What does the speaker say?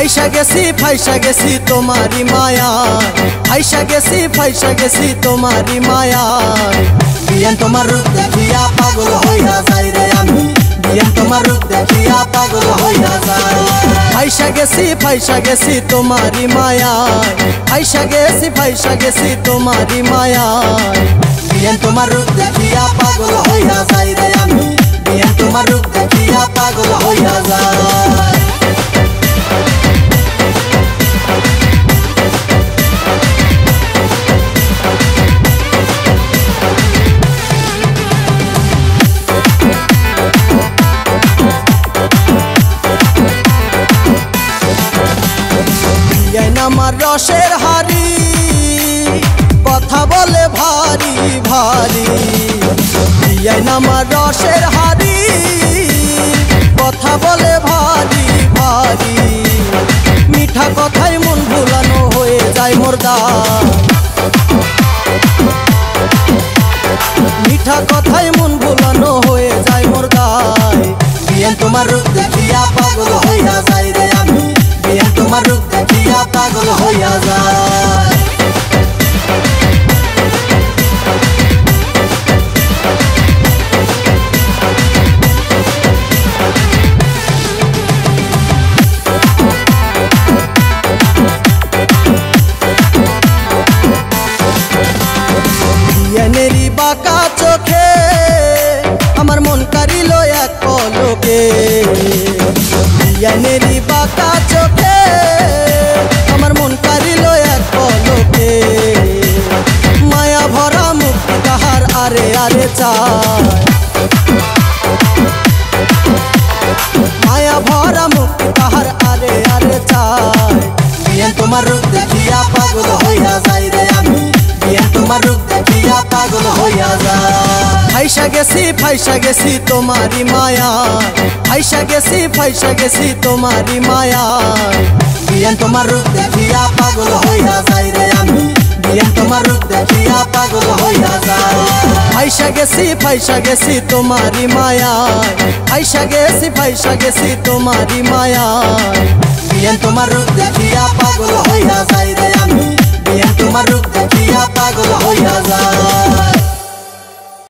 ফাইসা গেছি তোমারি মায়া, ফাইসা গেছি তোমারি মায়া। বিয়ান তোমার রূপ দেখিয়া পাগল হইয়া যাই রে আমি, বিয়ান তোমার রূপ দেখিয়া পাগল হইয়া যাই। ফাইসা গেছি তোমারি মায়া, ফাইসা গেছি তোমারি মায়া। বিয়ান তোমার রূপ দেখিয়া পাগল হইয়া যাই রে আমি, বিয়ান তোমার রূপ দেখিয়া পাগল হইয়া যাই। আমার রসের হাড়ি কথা বলে ভারী ভারী, আমার রসের হাড়ি কথা বলে ভারী ভারী। মিঠা কথায় মন ভুলানো হয়ে যায় মোর দায়, মিঠা কথায় মন ভুলানো হয়ে যায় মোর দায়। বিয়ান তোমার রূপ দেখিয়া পাগল হইয়া যাই রে আমি, বিয়ান তোমার রূপ দেখিয়া পাগল হইয়া যায়। বিয়ানেরই বাঁকা চোখে আমার মন কারিল এক পলকে, বিয়ানেরই বাঁকা চোখে আমার মন কারিল এক পলকে। মায়া ভরা মুক্তি তাহার আরে আরে চায়, মায়া ভরা মুক্তি তাহার আরে আরে চায়। বিয়ান তোমার রূপ দেখিয়া পাগল হইয়া যাই রে আমি, বিয়ান তোমার রূপ দেখিয়া পাগল হইয়া যায়। ফাইসা গেছি তোমারি মায়া, ফাইসা গেছি তোমারি মায়া। বিয়ান তোমার রূপ দেখিয়া পাগল হইয়া যাই রে আমি, বিয়ান তোমার রূপ দেখিয়া পাগল হইয়া যায়। ফাইসা গেছি তোমারি মায়া, ফাইসা গেছি তোমারি মায়া। বিয়ান তোমার রূপ দেখিয়া পাগল হইয়া যাই রে আমি, বিয়ান তোমার রূপ দেখিয়া পাগল হইয়া